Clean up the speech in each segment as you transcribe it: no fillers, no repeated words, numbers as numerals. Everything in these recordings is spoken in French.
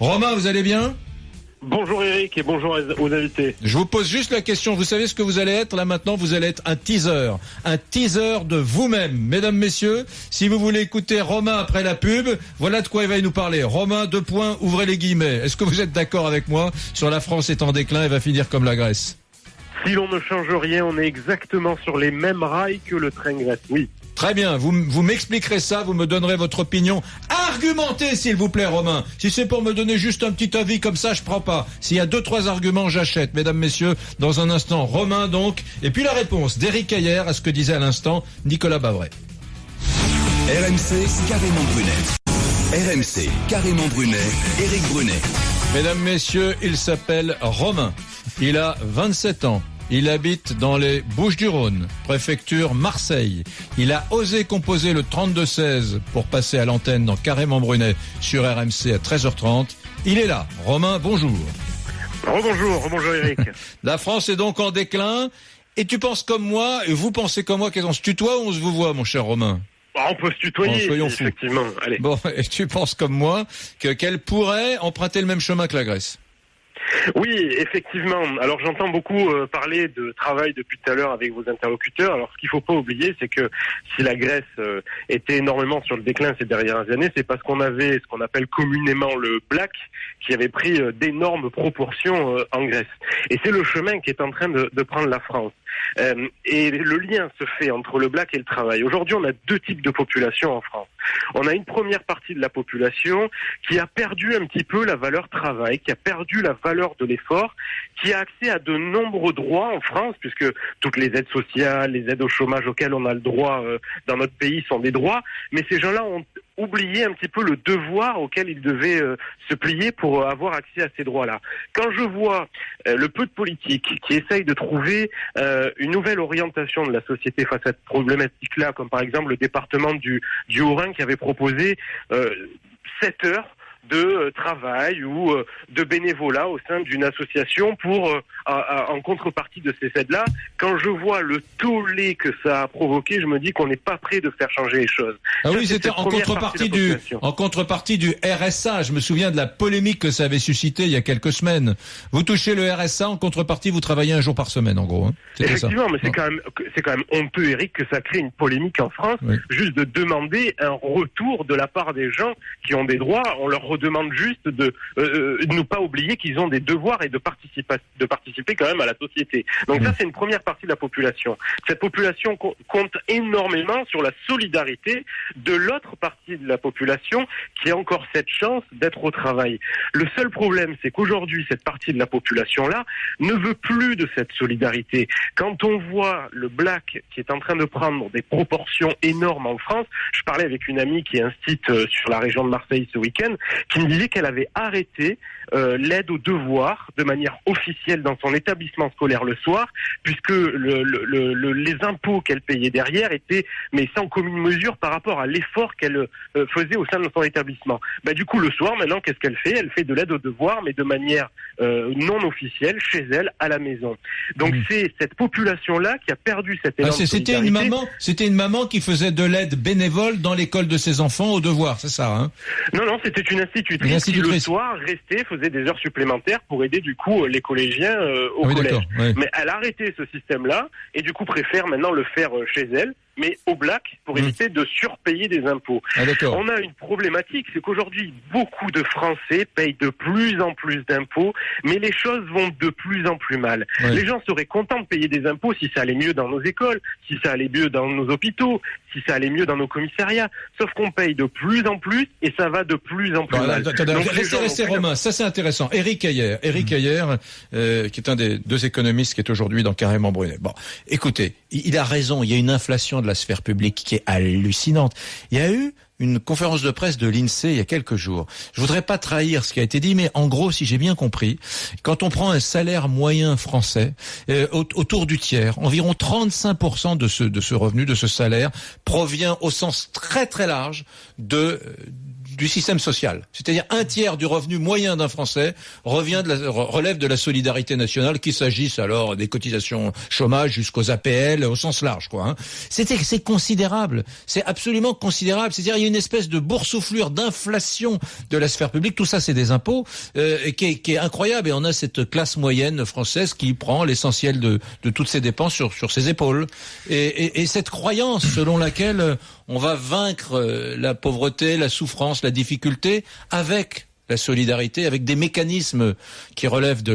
Romain, vous allez bien ? Bonjour Eric et bonjour aux invités. Je vous pose juste la question, vous savez ce que vous allez être là maintenant ? Vous allez être un teaser de vous-même. Mesdames, messieurs, si vous voulez écouter Romain après la pub, voilà de quoi il va nous parler. Romain, ouvrez les guillemets. Est-ce que vous êtes d'accord avec moi sur la France est en déclin et va finir comme la Grèce ? Si l'on ne change rien, on est exactement sur les mêmes rails que le train Grèce, oui. Très bien, vous m'expliquerez ça, vous me donnerez votre opinion argumentée, s'il vous plaît, Romain. Si c'est pour me donner juste un petit avis comme ça, je prends pas. S'il y a 2-3 arguments, j'achète. Mesdames, messieurs, dans un instant, Romain donc. Et puis la réponse d'Éric Cayer à ce que disait à l'instant Nicolas Bavray. RMC, carrément Brunet. RMC, carrément Brunet, Éric Brunet. Mesdames, messieurs, il s'appelle Romain. Il a 27 ans. Il habite dans les Bouches-du-Rhône, préfecture Marseille. Il a osé composer le 32-16 pour passer à l'antenne dans Carrément Brunet sur RMC à 13h30. Il est là. Romain, bonjour. Rebonjour Eric. La France est donc en déclin. Et tu penses comme moi, et vous pensez comme moi, qu'on se tutoie ou on se vous voit, mon cher Romain ? On peut se tutoyer, effectivement. Allez. Bon, et tu penses comme moi qu'elle pourrait emprunter le même chemin que la Grèce ? Oui, effectivement. Alors j'entends beaucoup parler de travail depuis tout à l'heure avec vos interlocuteurs. Alors ce qu'il faut pas oublier, c'est que si la Grèce était énormément sur le déclin ces dernières années, c'est parce qu'on avait ce qu'on appelle communément le black qui avait pris d'énormes proportions en Grèce. Et c'est le chemin qui est en train de prendre la France. Et le lien se fait entre le black et le travail. Aujourd'hui, on a deux types de population en France. On a une première partie de la population qui a perdu un petit peu la valeur travail, qui a perdu la valeur de l'effort, qui a accès à de nombreux droits en France, puisque toutes les aides sociales, les aides au chômage auxquelles on a le droit dans notre pays sont des droits, mais ces gens-là ont oublié un petit peu le devoir auquel ils devaient se plier pour avoir accès à ces droits-là. Quand je vois le peu de politiques qui essayent de trouver une nouvelle orientation de la société face à cette problématique-là, comme par exemple le département du Haut-Rhin qui avait proposé 7 heures de travail ou de bénévolat au sein d'une association pour en contrepartie de ces aides-là. Quand je vois le tollé que ça a provoqué, je me dis qu'on n'est pas prêt de faire changer les choses. Ah oui, c'était en contrepartie du RSA. Je me souviens de la polémique que ça avait suscité il y a quelques semaines. Vous touchez le RSA, en contrepartie, vous travaillez un jour par semaine, en gros. Hein. Effectivement, ça. Mais c'est quand même honteux, Eric, que ça crée une polémique en France, oui. Juste de demander un retour de la part des gens qui ont des droits. On leur redemande juste de ne pas oublier qu'ils ont des devoirs et de participer quand même à la société. Donc ça, c'est une première partie de la population. Cette population compte énormément sur la solidarité de l'autre partie de la population qui a encore cette chance d'être au travail. Le seul problème, c'est qu'aujourd'hui, cette partie de la population-là ne veut plus de cette solidarité. Quand on voit le black qui est en train de prendre des proportions énormes en France, je parlais avec une amie qui est instite sur la région de Marseille ce week-end, qui me disait qu'elle avait arrêté l'aide aux devoirs de manière officielle dans son établissement scolaire le soir, puisque les impôts qu'elle payait derrière étaient mais sans commune mesure par rapport à l'effort qu'elle faisait au sein de son établissement. Du coup, le soir, maintenant, qu'est-ce qu'elle fait ? Elle fait de l'aide aux devoirs, mais de manière non officielle, chez elle, à la maison. Donc c'est cette population-là qui a perdu cette énorme solidarité. C'était une maman qui faisait de l'aide bénévole dans l'école de ses enfants aux devoirs, c'est ça, hein ? Non, c'était une institutrice qui le soir restait, faisait des heures supplémentaires pour aider du coup les collégiens au collège. Oui. Mais elle a arrêté ce système-là et du coup préfère maintenant le faire chez elle, mais au black pour éviter de surpayer des impôts. On a une problématique, c'est qu'aujourd'hui beaucoup de Français payent de plus en plus d'impôts, mais les choses vont de plus en plus mal. Oui. Les gens seraient contents de payer des impôts si ça allait mieux dans nos écoles, si ça allait mieux dans nos hôpitaux, si ça allait mieux dans nos commissariats. Sauf qu'on paye de plus en plus et ça va de plus en plus mal. Restez Romain, ça c'est intéressant. Éric Cayer, qui est un des deux économistes qui est aujourd'hui dans Carrément Brunet. Bon, écoutez, il a raison, il y a une inflation de la sphère publique qui est hallucinante. Il y a eu une conférence de presse de l'INSEE il y a quelques jours. Je voudrais pas trahir ce qui a été dit, mais en gros, si j'ai bien compris, quand on prend un salaire moyen français, autour du tiers, environ 35% de ce revenu, de ce salaire, provient au sens très très large du système social. C'est-à-dire un tiers du revenu moyen d'un Français relève de la solidarité nationale, qu'il s'agisse alors des cotisations chômage jusqu'aux APL au sens large, quoi. Hein. C'est considérable. C'est absolument considérable. C'est-à-dire il y a une espèce de boursouflure, d'inflation de la sphère publique. Tout ça, c'est des impôts qui est incroyable. Et on a cette classe moyenne française qui prend l'essentiel de toutes ces dépenses sur ses épaules. Et cette croyance selon laquelle on va vaincre la pauvreté, la souffrance, la difficulté avec la solidarité, avec des mécanismes qui relèvent de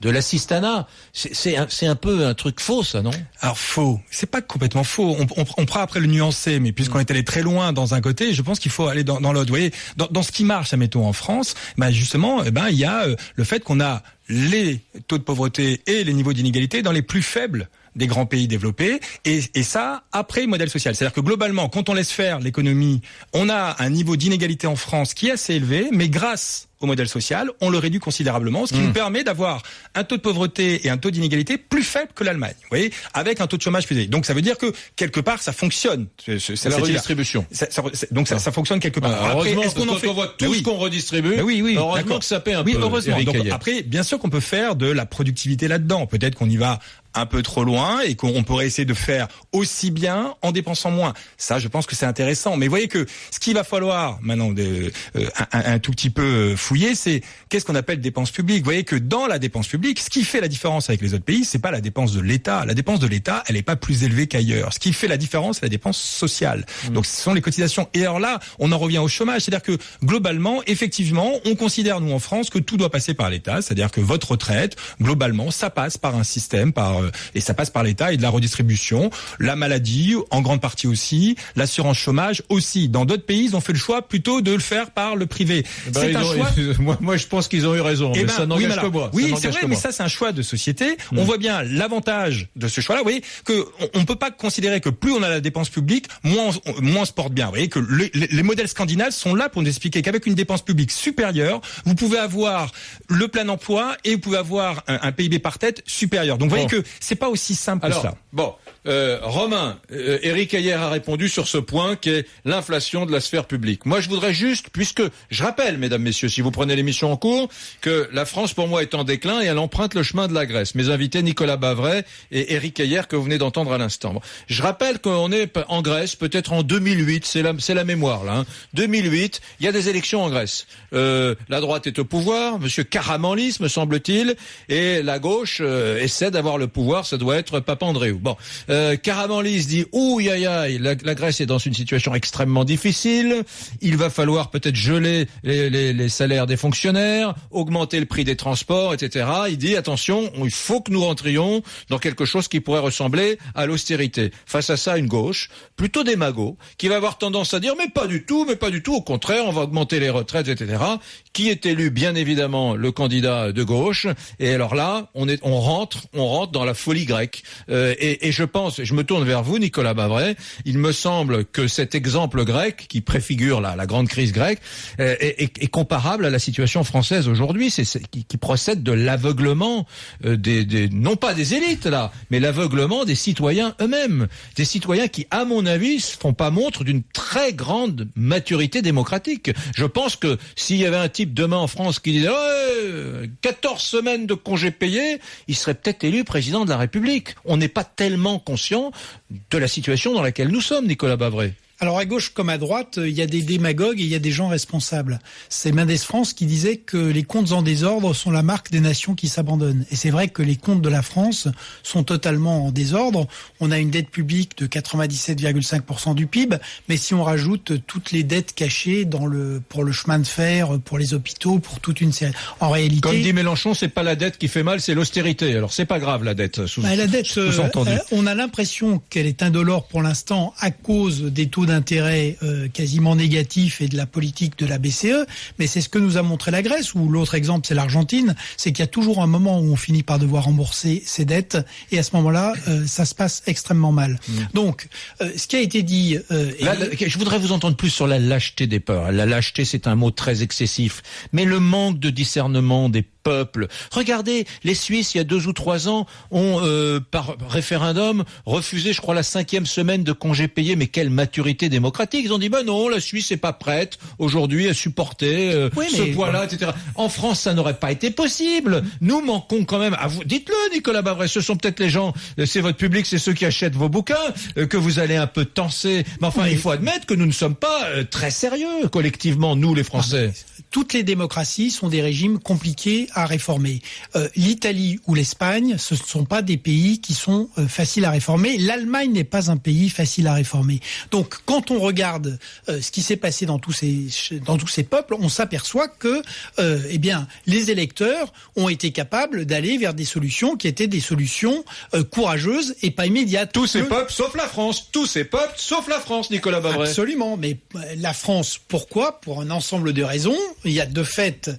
l'assistanat. C'est un peu un truc faux, ça, non? Alors faux, c'est pas complètement faux. On prend après le nuancer, mais puisqu'on est allé très loin dans un côté, je pense qu'il faut aller dans l'autre. Vous voyez, dans ce qui marche, admettons, en France, justement, il y a le fait qu'on a les taux de pauvreté et les niveaux d'inégalité dans les plus faibles des grands pays développés, et ça après le modèle social. C'est-à-dire que globalement, quand on laisse faire l'économie, on a un niveau d'inégalité en France qui est assez élevé, mais grâce au modèle social, on le réduit considérablement, ce qui nous permet d'avoir un taux de pauvreté et un taux d'inégalité plus faible que l'Allemagne, vous voyez, avec un taux de chômage plus élevé. Donc ça veut dire que quelque part ça fonctionne. C'est la redistribution. Donc ça fonctionne quelque part. Alors, après, est-ce qu'on en fait... on voit tout ce qu'on redistribue, heureusement que ça paie un peu. Heureusement. Donc, après, bien sûr qu'on peut faire de la productivité là-dedans. Peut-être qu'on y va un peu trop loin et qu'on pourrait essayer de faire aussi bien en dépensant moins. Ça, je pense que c'est intéressant. Mais vous voyez que ce qu'il va falloir maintenant un tout petit peu fouiller, c'est qu'est-ce qu'on appelle dépense publique. Vous voyez que dans la dépense publique, ce qui fait la différence avec les autres pays, c'est pas la dépense de l'État. La dépense de l'État, elle est pas plus élevée qu'ailleurs. Ce qui fait la différence, c'est la dépense sociale. Donc ce sont les cotisations. Et alors là, on en revient au chômage. C'est-à-dire que globalement, effectivement, on considère, nous en France, que tout doit passer par l'État. C'est-à-dire que votre retraite, globalement, ça passe par un système, et ça passe par l'État et de la redistribution, la maladie en grande partie aussi, l'assurance chômage aussi. Dans d'autres pays, ils ont fait le choix plutôt de le faire par le privé. C'est un choix. Moi, je pense qu'ils ont eu raison, mais ça n'engage que moi. Oui, c'est vrai, mais ça, c'est un choix de société. On voit bien l'avantage de ce choix-là. Vous voyez que on peut pas considérer que plus on a la dépense publique, moins on se porte bien. Vous voyez que les modèles scandinaves sont là pour nous expliquer qu'avec une dépense publique supérieure, vous pouvez avoir le plein emploi et vous pouvez avoir un PIB par tête supérieur. Donc, vous voyez que c'est pas aussi simple que ça. Bon, Romain, Éric Heyer a répondu sur ce point qui est l'inflation de la sphère publique. Moi, je voudrais juste, puisque je rappelle, mesdames, messieurs, si vous prenez l'émission en cours, que la France, pour moi, est en déclin et elle emprunte le chemin de la Grèce. Mes invités, Nicolas Bavret et Éric Heyer, que vous venez d'entendre à l'instant. Bon, je rappelle qu'on est en Grèce, peut-être en 2008, c'est la mémoire là. 2008, il y a des élections en Grèce. La droite est au pouvoir, Monsieur Karamanlis, me semble-t-il, et la gauche essaie d'avoir le pouvoir. Ça doit être Papandréou. Bon, Karamanlis dit la Grèce est dans une situation extrêmement difficile. Il va falloir peut-être geler les salaires des fonctionnaires, augmenter le prix des transports, etc. Il dit attention, il faut que nous rentrions dans quelque chose qui pourrait ressembler à l'austérité. Face à ça, une gauche plutôt démago qui va avoir tendance à dire mais pas du tout. Au contraire, on va augmenter les retraites, etc. Qui est élu bien évidemment le candidat de gauche. Et alors là, on rentre dans la folie grecque. Et je me tourne vers vous, Nicolas Bavret. Il me semble que cet exemple grec, qui préfigure la grande crise grecque, est comparable à la situation française aujourd'hui. Qui procède de l'aveuglement non pas des élites là, mais l'aveuglement des citoyens eux-mêmes, des citoyens qui, à mon avis, font pas montre d'une très grande maturité démocratique. Je pense que s'il y avait un type demain en France qui disait 14 semaines de congés payés, il serait peut-être élu président de la République. On n'est pas tellement conscient de la situation dans laquelle nous sommes, Nicolas Bavret. Alors à gauche comme à droite, il y a des démagogues et il y a des gens responsables. C'est Mendes France qui disait que les comptes en désordre sont la marque des nations qui s'abandonnent. Et c'est vrai que les comptes de la France sont totalement en désordre. On a une dette publique de 97,5% du PIB, mais si on rajoute toutes les dettes cachées pour le chemin de fer, pour les hôpitaux, pour toute une série. En réalité, comme dit Mélenchon, c'est pas la dette qui fait mal, c'est l'austérité. Alors c'est pas grave la dette. La dette, on a l'impression qu'elle est indolore pour l'instant à cause des taux d'intérêt quasiment négatifs et de la politique de la BCE, mais c'est ce que nous a montré la Grèce, ou l'autre exemple c'est l'Argentine, c'est qu'il y a toujours un moment où on finit par devoir rembourser ses dettes, et à ce moment-là, ça se passe extrêmement mal. Donc, ce qui a été dit... je voudrais vous entendre plus sur la lâcheté des peurs. La lâcheté, c'est un mot très excessif, mais le manque de discernement des peuple. Regardez, les Suisses, il y a 2 ou 3 ans, ont par référendum refusé, je crois, la 5e semaine de congés payés. Mais quelle maturité démocratique. Ils ont dit, non, la Suisse n'est pas prête aujourd'hui à supporter ce poids-là, etc. En France, ça n'aurait pas été possible. Nous manquons quand même, à vous, dites-le, Nicolas Bavret, ce sont peut-être les gens, c'est votre public, c'est ceux qui achètent vos bouquins, que vous allez un peu tenser. Mais enfin, il faut admettre que nous ne sommes pas très sérieux, collectivement, nous, les Français. Toutes les démocraties sont des régimes compliqués à réformer. L'Italie ou l'Espagne, ce ne sont pas des pays qui sont faciles à réformer. L'Allemagne n'est pas un pays facile à réformer. Donc, quand on regarde ce qui s'est passé dans tous ces peuples, on s'aperçoit que, les électeurs ont été capables d'aller vers des solutions qui étaient des solutions courageuses et pas immédiates. Tous ces peuples, sauf la France. Tous ces peuples, sauf la France, Nicolas Bavret. Absolument. Mais la France, pourquoi ? Pour un ensemble de raisons. Il y a de fait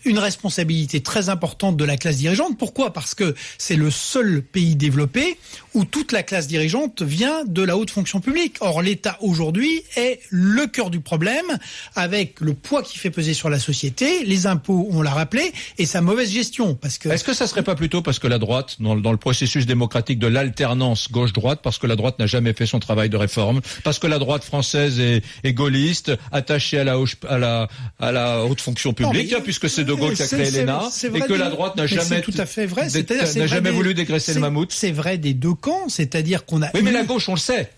une responsabilité très importante de la classe dirigeante. Pourquoi ? Parce que c'est le seul pays développé où toute la classe dirigeante vient de la haute fonction publique. Or, l'État aujourd'hui est le cœur du problème, avec le poids qu'il fait peser sur la société, les impôts, on l'a rappelé, et sa mauvaise gestion. Est-ce que ça serait pas plutôt parce que la droite, dans le processus démocratique de l'alternance gauche-droite, parce que la droite n'a jamais fait son travail de réforme, parce que la droite française est gaulliste, attachée à la haute fonction publique, puisque c'est De Gaulle qui a créé l'ENA, et que la droite n'a jamais tout à fait vrai. n'a jamais voulu dégraisser le mammouth. C'est vrai des deux camps, c'est-à-dire qu'on a... Oui, mais la gauche, on le sait.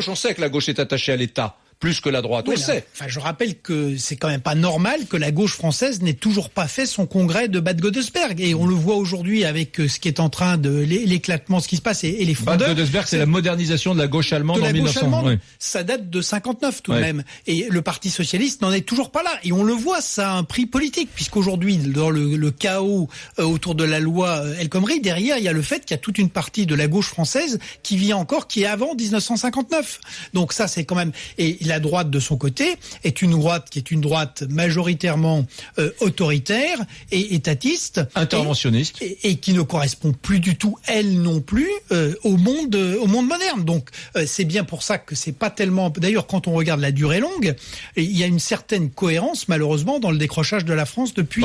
On sait que la gauche est attachée à l'État. Plus que la droite, on le sait. Enfin, je rappelle que c'est quand même pas normal que la gauche française n'ait toujours pas fait son congrès de Bad Godesberg. Et on le voit aujourd'hui avec ce qui est en train de l'éclatement, ce qui se passe et les frondeurs. Bad Godesberg, c'est la modernisation de la gauche allemande en 1900. Oui. Ça date de 59 tout de même. Et le Parti socialiste n'en est toujours pas là. Et on le voit, ça a un prix politique, puisqu'aujourd'hui, dans le chaos autour de la loi El Khomri, derrière, il y a le fait qu'il y a toute une partie de la gauche française qui vit encore, qui est avant 1959. Donc ça, c'est quand même... Et la droite, de son côté, est une droite majoritairement autoritaire et étatiste, interventionniste, et qui ne correspond plus du tout, elle non plus, au monde moderne. Donc c'est bien pour ça que c'est pas tellement. D'ailleurs, quand on regarde la durée longue, il y a une certaine cohérence, malheureusement, dans le décrochage de la France depuis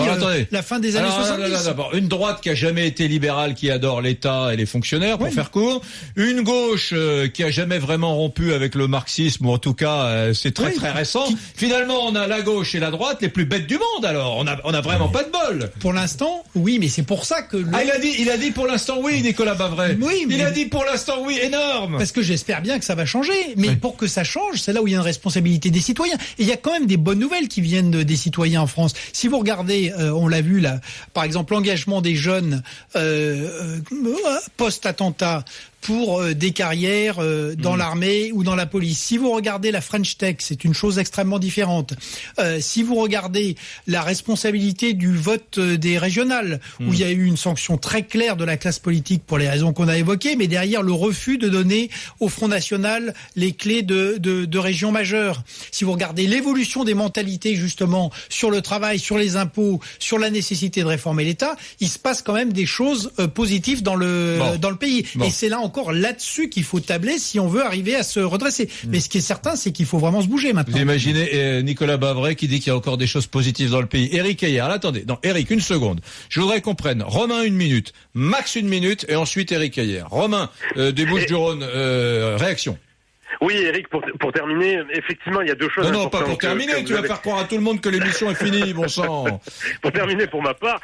la fin des années 70. D'abord, une droite qui a jamais été libérale, qui adore l'État et les fonctionnaires, pour faire court. Une gauche qui a jamais vraiment rompu avec le marxisme, ou en tout cas c'est très récent. Finalement, on a la gauche et la droite les plus bêtes du monde. Alors, on a vraiment pas de bol. Pour l'instant, oui, mais c'est pour ça que il a dit pour l'instant oui, Nicolas Bavret. Oui, mais... Il a dit pour l'instant oui, énorme. Parce que j'espère bien que ça va changer. Mais pour que ça change, c'est là où il y a une responsabilité des citoyens. Et il y a quand même des bonnes nouvelles qui viennent des citoyens en France. Si vous regardez, on l'a vu là, par exemple, l'engagement des jeunes post-attentat pour des carrières dans l'armée ou dans la police. Si vous regardez la French Tech, c'est une chose extrêmement différente. Si vous regardez la responsabilité du vote des régionales, où il y a eu une sanction très claire de la classe politique pour les raisons qu'on a évoquées, mais derrière le refus de donner au Front National les clés de régions majeures. Si vous regardez l'évolution des mentalités justement sur le travail, sur les impôts, sur la nécessité de réformer l'État, il se passe quand même des choses positives dans le pays. Et c'est là encore là-dessus qu'il faut tabler si on veut arriver à se redresser. Mais ce qui est certain, c'est qu'il faut vraiment se bouger maintenant. Vous imaginez Nicolas Bavret qui dit qu'il y a encore des choses positives dans le pays. Éric Heyer, attendez. Non, Éric, une seconde. Je voudrais qu'on prenne Romain 1 minute, Max 1 minute, et ensuite Éric Heyer. Romain, des Bouches-du-Rhône, réaction. Oui, Eric, pour terminer, effectivement, il y a deux choses. Non, pas pour terminer. Tu vas faire croire à tout le monde que l'émission est finie, bon sang. Pour terminer, pour ma part,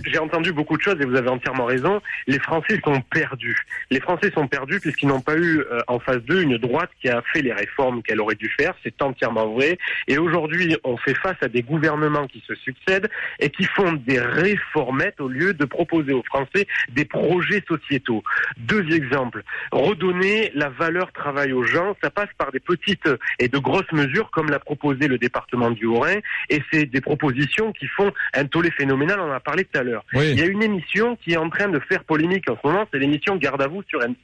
j'ai entendu beaucoup de choses et vous avez entièrement raison. Les Français sont perdus. Les Français sont perdus puisqu'ils n'ont pas eu en face d'eux une droite qui a fait les réformes qu'elle aurait dû faire. C'est entièrement vrai. Et aujourd'hui, on fait face à des gouvernements qui se succèdent et qui font des réformettes au lieu de proposer aux Français des projets sociétaux. Deux exemples. Redonner la valeur travail aux gens, ça passe par des petites et de grosses mesures comme l'a proposé le département du Haut-Rhin, et c'est des propositions qui font un tollé phénoménal, on en a parlé tout à l'heure. Oui. Il y a une émission qui est en train de faire polémique en ce moment, c'est l'émission Garde à vous sur M6.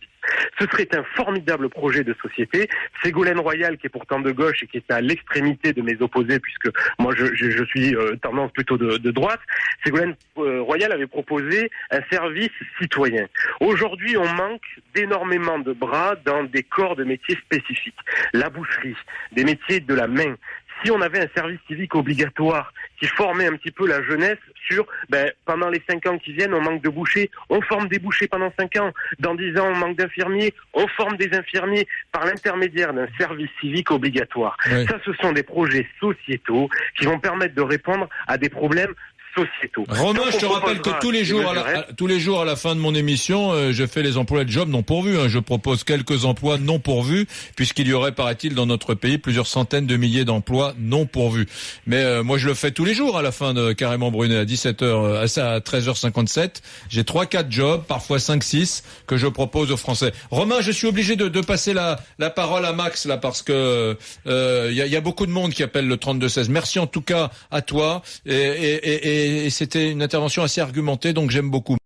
Ce serait un formidable projet de société. Ségolène Royal, qui est pourtant de gauche et qui est à l'extrémité de mes opposés, puisque moi je suis tendance plutôt de droite, Ségolène Royal avait proposé un service citoyen. Aujourd'hui, on manque d'énormément de bras dans des corps de métiers spécifiques. La boucherie, des métiers de la main. si on avait un service civique obligatoire qui formait un petit peu la jeunesse sur, pendant les 5 ans qui viennent, on manque de bouchers, on forme des bouchers pendant 5 ans. Dans 10 ans, on manque d'infirmiers, on forme des infirmiers par l'intermédiaire d'un service civique obligatoire. Oui. Ça, ce sont des projets sociétaux qui vont permettre de répondre à des problèmes sociétaux. Romain, je te rappelle que tous les jours à la fin de mon émission, je fais les emplois de job non pourvus. Je propose quelques emplois non pourvus, puisqu'il y aurait, paraît-il, dans notre pays, plusieurs centaines de milliers d'emplois non pourvus. Mais moi, je le fais tous les jours à la fin de Carrément Brunet, à 17h, à 13h57. J'ai 3-4 jobs, parfois 5-6, que je propose aux Français. Romain, je suis obligé de passer la parole à Max, là, parce que y a beaucoup de monde qui appelle le 32-16. Merci en tout cas à toi. Et c'était une intervention assez argumentée, donc j'aime beaucoup.